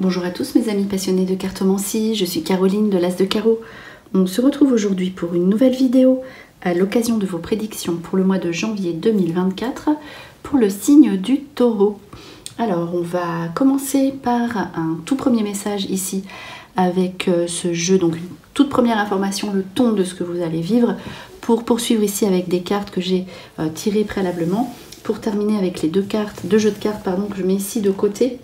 Bonjour à tous mes amis passionnés de cartomancie, je suis Caroline de l'As de Carreau. On se retrouve aujourd'hui pour une nouvelle vidéo à l'occasion de vos prédictions pour le mois de janvier 2024 pour le signe du Taureau. Alors on va commencer par un tout premier message ici avec ce jeu, donc une toute première information, le ton de ce que vous allez vivre, pour poursuivre ici avec des cartes que j'ai tirées préalablement, pour terminer avec les deux jeux de cartes que je mets ici de côté.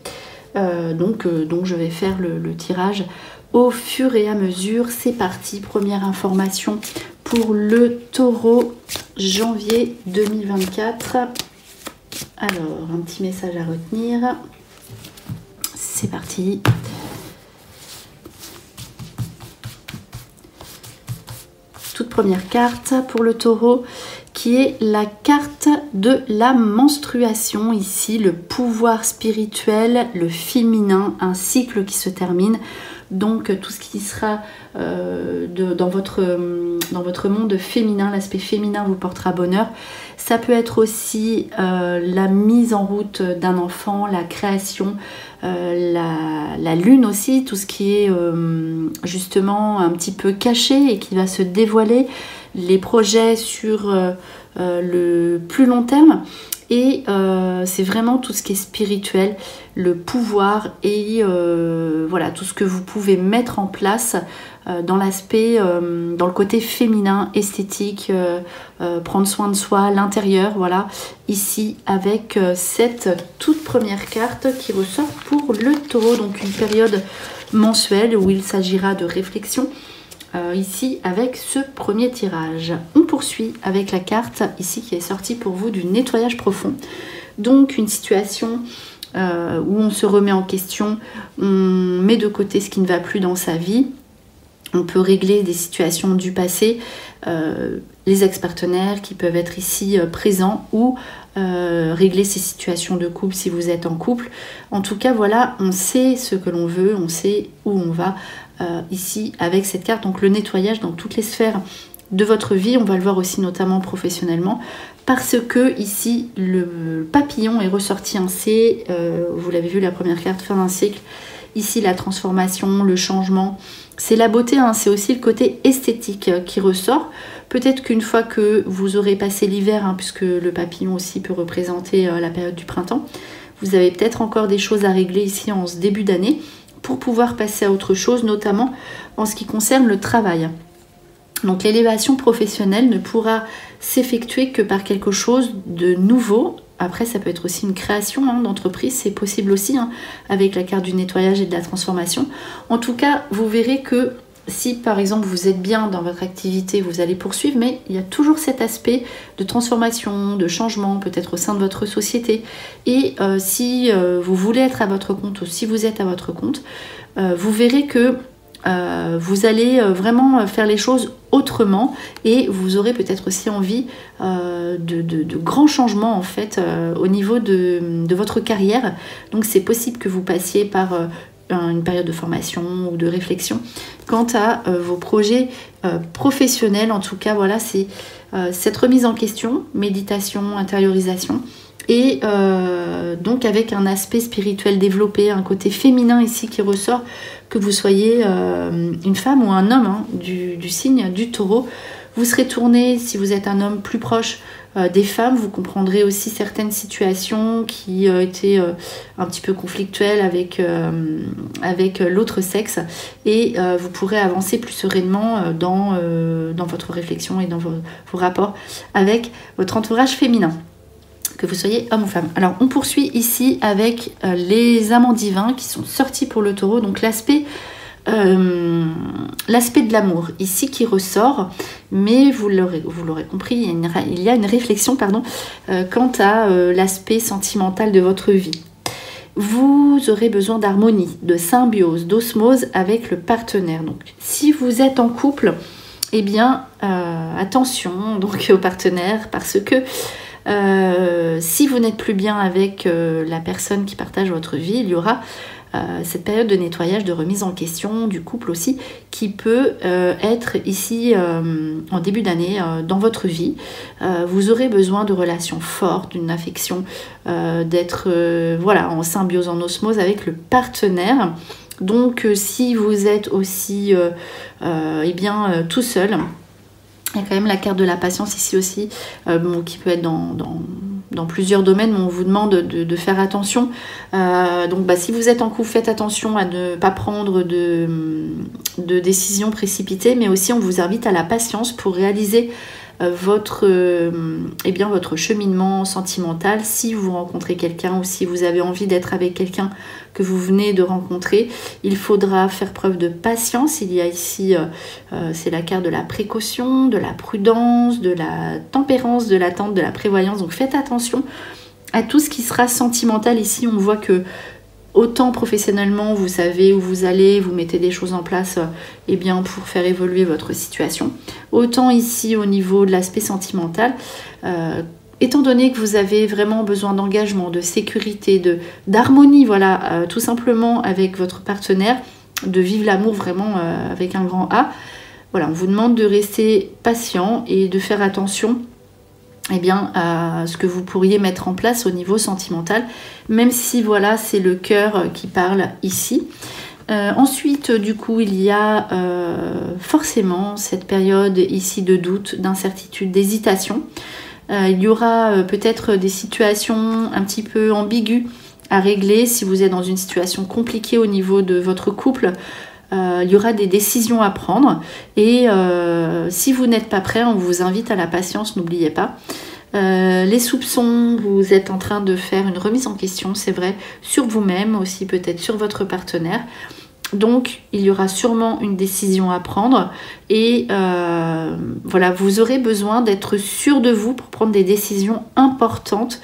Donc je vais faire le tirage au fur et à mesure. C'est parti, première information pour le Taureau, janvier 2024. Alors, un petit message à retenir. C'est parti. Toute première carte pour le Taureau, qui est la carte de la menstruation. Ici, le pouvoir spirituel, le féminin, un cycle qui se termine. Donc tout ce qui sera dans votre monde féminin, l'aspect féminin vous portera bonheur. Ça peut être aussi la mise en route d'un enfant, la création, la lune aussi, tout ce qui est justement un petit peu caché et qui va se dévoiler, les projets sur le plus long terme. Et c'est vraiment tout ce qui est spirituel, le pouvoir et voilà, tout ce que vous pouvez mettre en place dans l'aspect, dans le côté féminin, esthétique, prendre soin de soi, l'intérieur, voilà, ici avec cette toute première carte qui ressort pour le Taureau, donc une période mensuelle où il s'agira de réflexion. Ici avec ce premier tirage. On poursuit avec la carte ici qui est sortie pour vous du nettoyage profond. Donc une situation où on se remet en question, on met de côté ce qui ne va plus dans sa vie. On peut régler des situations du passé, les ex-partenaires qui peuvent être ici présents ou régler ces situations de couple si vous êtes en couple. En tout cas, voilà, on sait ce que l'on veut, on sait où on va ici avec cette carte. Donc le nettoyage dans toutes les sphères de votre vie, on va le voir aussi notamment professionnellement, parce que ici le papillon est ressorti en C, vous l'avez vu la première carte, fin d'un cycle. Ici la transformation, le changement, c'est la beauté, hein, c'est aussi le côté esthétique qui ressort. Peut-être qu'une fois que vous aurez passé l'hiver, hein, puisque le papillon aussi peut représenter la période du printemps, vous avez peut-être encore des choses à régler ici en ce début d'année pour pouvoir passer à autre chose, notamment en ce qui concerne le travail. Donc l'élévation professionnelle ne pourra s'effectuer que par quelque chose de nouveau. Après, ça peut être aussi une création d'entreprise, c'est possible aussi avec la carte du nettoyage et de la transformation. En tout cas, vous verrez que si par exemple vous êtes bien dans votre activité, vous allez poursuivre, mais il y a toujours cet aspect de transformation, de changement, peut-être au sein de votre société. Et si vous voulez être à votre compte ou si vous êtes à votre compte, vous verrez que vous allez vraiment faire les choses autrement et vous aurez peut-être aussi envie de grands changements en fait au niveau de votre carrière. Donc c'est possible que vous passiez par une période de formation ou de réflexion quant à vos projets professionnels. En tout cas, voilà, c'est cette remise en question, méditation, intériorisation. Et donc avec un aspect spirituel développé, un côté féminin ici qui ressort, que vous soyez une femme ou un homme du signe du Taureau. Vous serez tourné, si vous êtes un homme, plus proche des femmes. Vous comprendrez aussi certaines situations qui étaient un petit peu conflictuelles avec l'autre sexe. Et vous pourrez avancer plus sereinement dans votre réflexion et dans vos rapports avec votre entourage féminin, que vous soyez homme ou femme. Alors on poursuit ici avec les amants divins qui sont sortis pour le Taureau, donc l'aspect de l'amour ici qui ressort, mais vous l'aurez compris, il y a une réflexion quant à l'aspect sentimental de votre vie. Vous aurez besoin d'harmonie, de symbiose, d'osmose avec le partenaire. Donc si vous êtes en couple, eh bien attention donc au partenaire, parce que si vous n'êtes plus bien avec la personne qui partage votre vie, il y aura cette période de nettoyage, de remise en question du couple aussi, qui peut être ici en début d'année dans votre vie. Vous aurez besoin de relations fortes, d'une affection, d'être voilà, en symbiose, en osmose avec le partenaire. Donc si vous êtes aussi eh bien, tout seul, il y a quand même la carte de la patience ici aussi, bon, qui peut être dans plusieurs domaines, mais on vous demande de faire attention. Donc si vous êtes en couple, faites attention à ne pas prendre de décisions précipitées, mais aussi on vous invite à la patience pour réaliser votre cheminement sentimental. Si vous rencontrez quelqu'un ou si vous avez envie d'être avec quelqu'un que vous venez de rencontrer, il faudra faire preuve de patience. Il y a ici, c'est la carte de la précaution, de la prudence, de la tempérance, de l'attente, de la prévoyance. Donc faites attention à tout ce qui sera sentimental. Ici, on voit que autant professionnellement, vous savez où vous allez, vous mettez des choses en place eh bien, pour faire évoluer votre situation. Autant ici, au niveau de l'aspect sentimental, étant donné que vous avez vraiment besoin d'engagement, de sécurité, d'harmonie, voilà, tout simplement avec votre partenaire, de vivre l'amour vraiment avec un grand A, voilà, on vous demande de rester patient et de faire attention eh bien, à ce que vous pourriez mettre en place au niveau sentimental, même si voilà, c'est le cœur qui parle ici. Ensuite, du coup, il y a forcément cette période ici de doute, d'incertitude, d'hésitation. Il y aura peut-être des situations un petit peu ambiguës à régler si vous êtes dans une situation compliquée au niveau de votre couple. Il y aura des décisions à prendre et si vous n'êtes pas prêt, on vous invite à la patience, n'oubliez pas. Les soupçons, vous êtes en train de faire une remise en question, c'est vrai, sur vous-même, aussi peut-être sur votre partenaire. Donc il y aura sûrement une décision à prendre et voilà, vous aurez besoin d'être sûr de vous pour prendre des décisions importantes.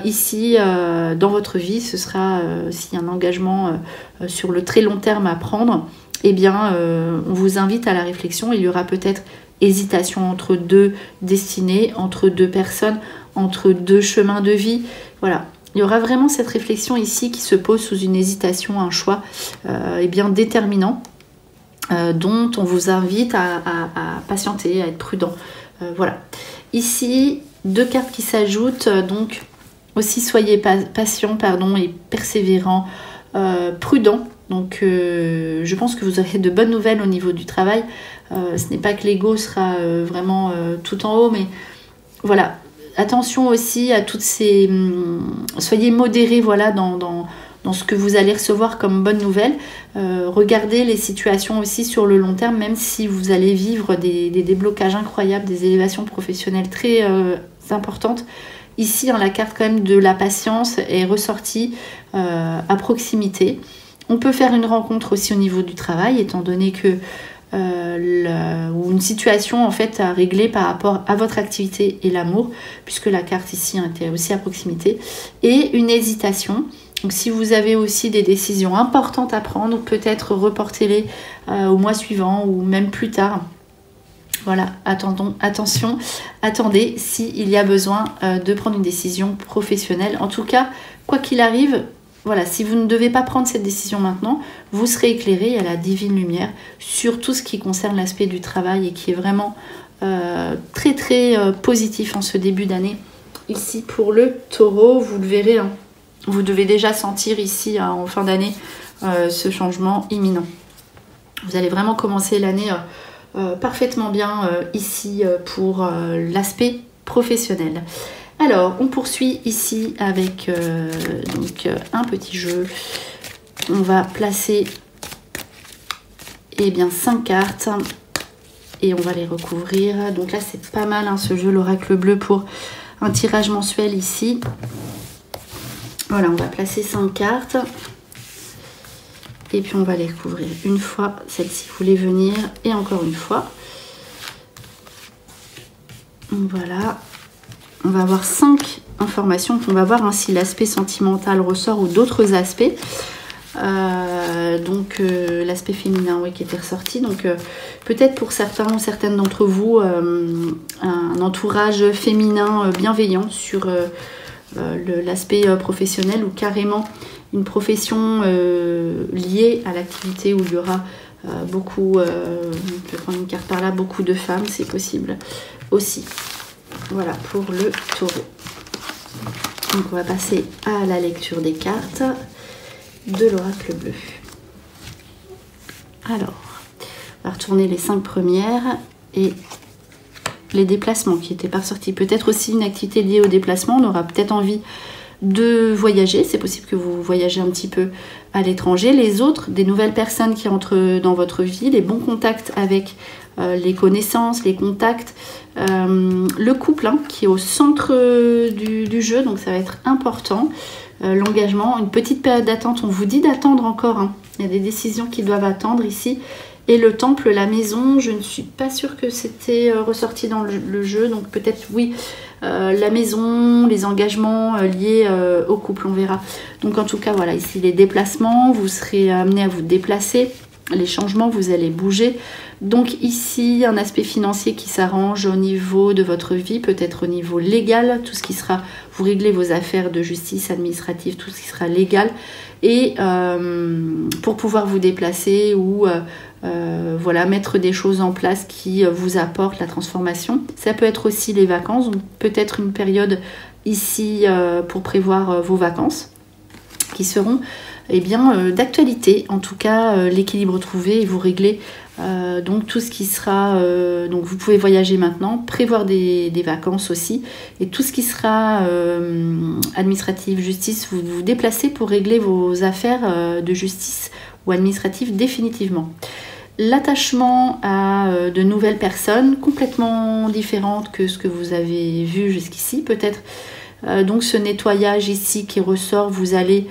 Ici, dans votre vie, ce sera, s'il y a un engagement sur le très long terme à prendre, eh bien, on vous invite à la réflexion. Il y aura peut-être hésitation entre deux destinées, entre deux personnes, entre deux chemins de vie. Voilà, il y aura vraiment cette réflexion ici qui se pose sous une hésitation, un choix eh bien, déterminant, dont on vous invite à patienter, à être prudent. Voilà. Ici, deux cartes qui s'ajoutent, donc aussi soyez patient et persévérant, prudent. Donc je pense que vous aurez de bonnes nouvelles au niveau du travail. Ce n'est pas que l'ego sera vraiment tout en haut, mais voilà. Attention aussi à toutes ces... soyez modérés voilà, dans ce que vous allez recevoir comme bonne nouvelle. Regardez les situations aussi sur le long terme, même si vous allez vivre des déblocages incroyables, des élévations professionnelles très importantes. Ici, la carte quand même de la patience est ressortie à proximité. On peut faire une rencontre aussi au niveau du travail, étant donné que ou une situation en fait à régler par rapport à votre activité et l'amour, puisque la carte ici était aussi à proximité, et une hésitation. Donc si vous avez aussi des décisions importantes à prendre, peut-être reportez-les au mois suivant ou même plus tard. Voilà, attendez s'il y a besoin de prendre une décision professionnelle. En tout cas, quoi qu'il arrive, voilà, si vous ne devez pas prendre cette décision maintenant, vous serez éclairé à la divine lumière sur tout ce qui concerne l'aspect du travail et qui est vraiment très très positif en ce début d'année. Ici pour le taureau, vous le verrez, hein, vous devez déjà sentir ici en fin d'année ce changement imminent. Vous allez vraiment commencer l'année parfaitement bien ici pour l'aspect professionnel. Alors, on poursuit ici avec un petit jeu. On va placer 5 cartes et on va les recouvrir. Donc là, c'est pas mal ce jeu, l'oracle bleu, pour un tirage mensuel ici. Voilà, on va placer 5 cartes. Et puis on va les recouvrir une fois. Celle-ci voulait venir et encore une fois. Voilà. On va avoir 5 informations. On va voir si l'aspect sentimental ressort ou d'autres aspects. L'aspect féminin, oui, qui était ressorti. Donc peut-être pour certains ou certaines d'entre vous, un entourage féminin bienveillant sur l'aspect professionnel ou carrément une profession liée à l'activité où il y aura beaucoup, je vais prendre une carte par là, beaucoup de femmes, c'est possible aussi. Voilà pour le taureau. Donc on va passer à la lecture des cartes de l'oracle bleu. Alors, on va retourner les 5 premières et les déplacements qui n'étaient pas ressortis. Peut-être aussi une activité liée au déplacement. On aura peut-être envie de voyager. C'est possible que vous voyagez un petit peu à l'étranger. Les autres, des nouvelles personnes qui entrent dans votre vie, les bons contacts avec les connaissances, les contacts, le couple hein, qui est au centre du jeu. Donc ça va être important. L'engagement, une petite période d'attente. On vous dit d'attendre encore. Hein. Il y a des décisions qui doivent attendre ici. Et le temple, la maison, je ne suis pas sûre que c'était ressorti dans le jeu. Donc peut-être oui, la maison, les engagements liés au couple, on verra. Donc en tout cas, voilà, ici les déplacements, vous serez amené à vous déplacer. Les changements, vous allez bouger. Donc ici, un aspect financier qui s'arrange au niveau de votre vie, peut-être au niveau légal, tout ce qui sera, vous réglez vos affaires de justice administrative, tout ce qui sera légal. Et pour pouvoir vous déplacer ou voilà, mettre des choses en place qui vous apportent la transformation. Ça peut être aussi les vacances, donc peut-être une période ici pour prévoir vos vacances qui seront eh bien, d'actualité. En tout cas, l'équilibre trouvé et vous réglez donc tout ce qui sera... donc vous pouvez voyager maintenant, prévoir des vacances aussi. Et tout ce qui sera administratif, justice, vous vous déplacez pour régler vos affaires de justice ou administrative définitivement. L'attachement à de nouvelles personnes complètement différentes que ce que vous avez vu jusqu'ici. Peut-être donc ce nettoyage ici qui ressort, vous allez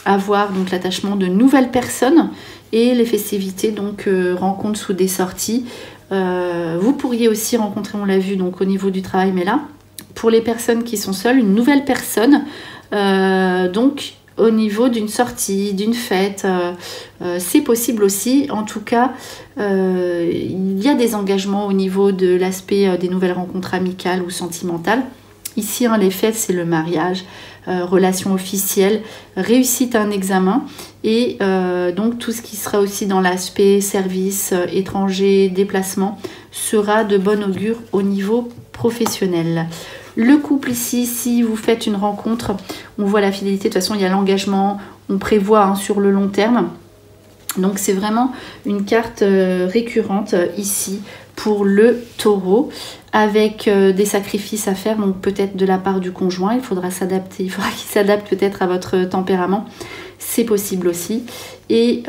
avoir donc l'attachement de nouvelles personnes et les festivités, donc rencontres sous des sorties. Vous pourriez aussi rencontrer, on l'a vu donc au niveau du travail, mais là, pour les personnes qui sont seules, une nouvelle personne, donc au niveau d'une sortie, d'une fête, c'est possible aussi. En tout cas, il y a des engagements au niveau de l'aspect des nouvelles rencontres amicales ou sentimentales. Ici, hein, les fêtes, c'est le mariage, relation officielle, réussite à un examen et donc tout ce qui sera aussi dans l'aspect service, étranger, déplacement sera de bon augure au niveau professionnel. Le couple ici, si vous faites une rencontre, on voit la fidélité, de toute façon il y a l'engagement, on prévoit hein, sur le long terme. Donc c'est vraiment une carte récurrente ici pour le taureau avec des sacrifices à faire, donc peut-être de la part du conjoint, il faudra s'adapter, il faudra qu'il s'adapte peut-être à votre tempérament, c'est possible aussi. Et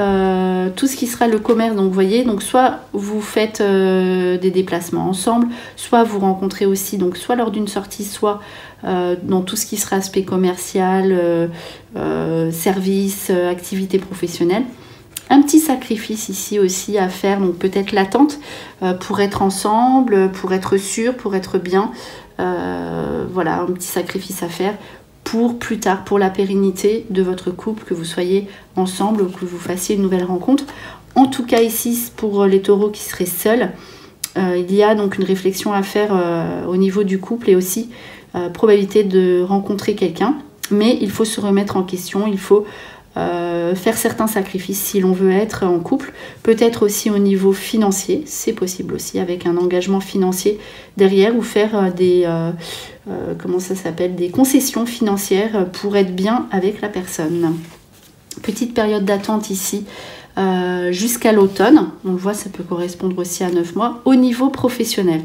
tout ce qui sera le commerce, donc vous voyez, donc soit vous faites des déplacements ensemble, soit vous rencontrez aussi, donc soit lors d'une sortie, soit dans tout ce qui sera aspect commercial, service, activité professionnelle. Un petit sacrifice ici aussi à faire, donc peut-être l'attente pour être ensemble, pour être sûr, pour être bien. Voilà, un petit sacrifice à faire pour plus tard, pour la pérennité de votre couple, que vous soyez ensemble ou que vous fassiez une nouvelle rencontre. En tout cas ici, pour les taureaux qui seraient seuls, il y a donc une réflexion à faire au niveau du couple et aussi probabilité de rencontrer quelqu'un. Mais il faut se remettre en question, il faut faire certains sacrifices si l'on veut être en couple, peut-être aussi au niveau financier, c'est possible aussi avec un engagement financier derrière ou faire des comment ça s'appelle, des concessions financières pour être bien avec la personne. Petite période d'attente ici jusqu'à l'automne, on le voit, ça peut correspondre aussi à 9 mois au niveau professionnel.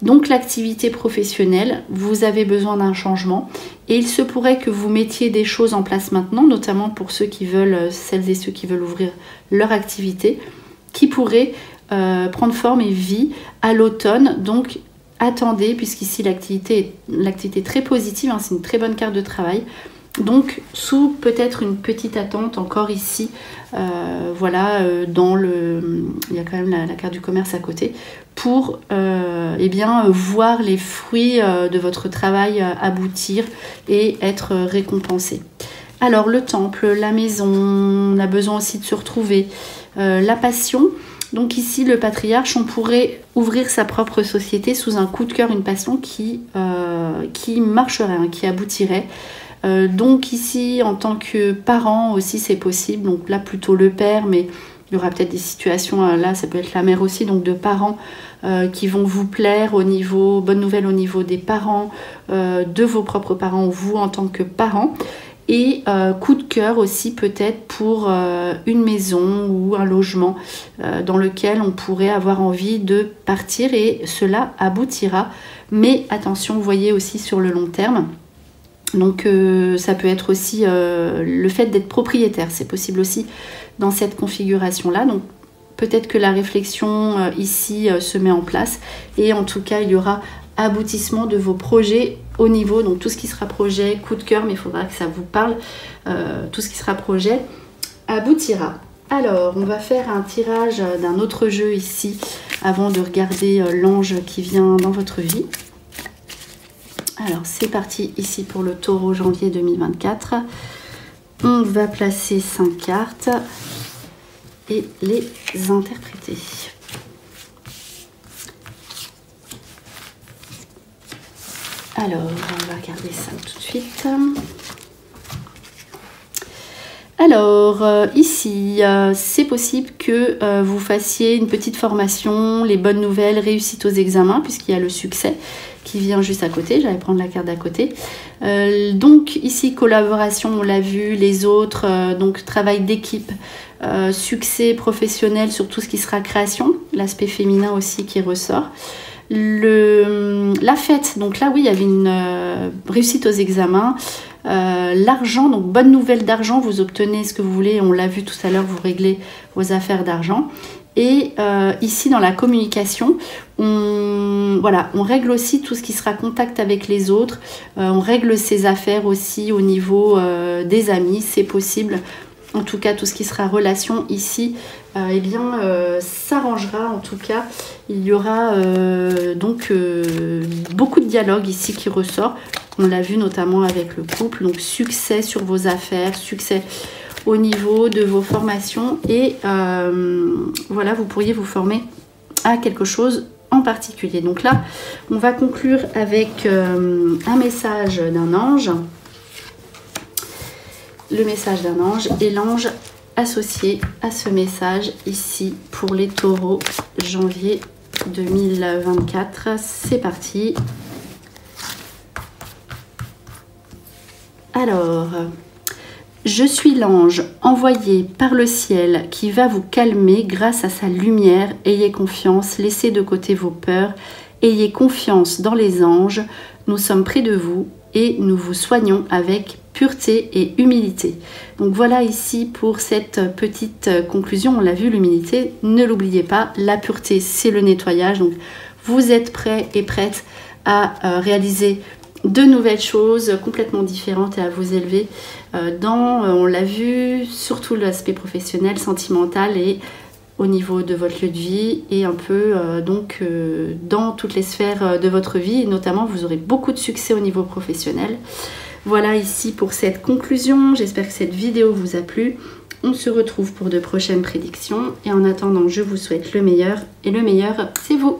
Donc l'activité professionnelle, vous avez besoin d'un changement et il se pourrait que vous mettiez des choses en place maintenant, notamment pour ceux qui veulent, celles et ceux qui veulent ouvrir leur activité, qui pourraient prendre forme et vie à l'automne. Donc attendez, puisqu'ici l'activité est très positive, hein, c'est une très bonne carte de travail. Donc sous peut-être une petite attente encore ici, voilà, dans le, il y a quand même la carte du commerce à côté, pour eh bien, voir les fruits de votre travail aboutir et être récompensé. Alors le temple, la maison, on a besoin aussi de se retrouver, la passion. Donc ici le patriarche, on pourrait ouvrir sa propre société sous un coup de cœur, une passion qui qui marcherait, hein, qui aboutirait. Donc ici, en tant que parent aussi, c'est possible. Donc là, plutôt le père, mais il y aura peut-être des situations, là, ça peut être la mère aussi, donc de parents qui vont vous plaire au niveau, bonne nouvelle au niveau des parents, de vos propres parents ou vous en tant que parent. Et coup de cœur aussi peut-être pour une maison ou un logement dans lequel on pourrait avoir envie de partir et cela aboutira. Mais attention, vous voyez aussi sur le long terme. Donc ça peut être aussi le fait d'être propriétaire, c'est possible aussi dans cette configuration-là. Donc peut-être que la réflexion ici se met en place et en tout cas il y aura aboutissement de vos projets au niveau, donc tout ce qui sera projet, coup de cœur, mais il faudra que ça vous parle, tout ce qui sera projet aboutira. Alors on va faire un tirage d'un autre jeu ici avant de regarder l'ange qui vient dans votre vie. Alors c'est parti ici pour le taureau janvier 2024. On va placer 5 cartes et les interpréter. Alors, on va regarder ça tout de suite. Alors, ici, c'est possible que vous fassiez une petite formation, les bonnes nouvelles, réussite aux examens, puisqu'il y a le succès qui vient juste à côté. J'allais prendre la carte d'à côté. Donc, ici, collaboration, on l'a vu, les autres, donc travail d'équipe, succès professionnel sur tout ce qui sera création, l'aspect féminin aussi qui ressort. La fête, donc là oui il y avait une réussite aux examens, l'argent, donc bonne nouvelle d'argent, vous obtenez ce que vous voulez, on l'a vu tout à l'heure, vous réglez vos affaires d'argent. Et ici dans la communication, on règle aussi tout ce qui sera contact avec les autres, on règle ses affaires aussi au niveau des amis, c'est possible. En tout cas, tout ce qui sera relation ici, s'arrangera. En tout cas, il y aura beaucoup de dialogue ici qui ressort. On l'a vu notamment avec le couple. Donc, succès sur vos affaires, succès au niveau de vos formations. Et voilà, vous pourriez vous former à quelque chose en particulier. Donc là, on va conclure avec un message d'un ange. Le message d'un ange et l'ange associé à ce message ici pour les taureaux janvier 2024. C'est parti. Alors, je suis l'ange envoyé par le ciel qui va vous calmer grâce à sa lumière. Ayez confiance, laissez de côté vos peurs, ayez confiance dans les anges. Nous sommes près de vous et nous vous soignons avec pureté et humilité. Donc voilà ici pour cette petite conclusion, on l'a vu, l'humilité, ne l'oubliez pas, la pureté c'est le nettoyage, donc vous êtes prêts et prêtes à réaliser de nouvelles choses complètement différentes et à vous élever on l'a vu, surtout l'aspect professionnel, sentimental et au niveau de votre lieu de vie et un peu dans toutes les sphères de votre vie et notamment vous aurez beaucoup de succès au niveau professionnel. Voilà ici pour cette conclusion, j'espère que cette vidéo vous a plu. On se retrouve pour de prochaines prédictions et en attendant je vous souhaite le meilleur et le meilleur c'est vous.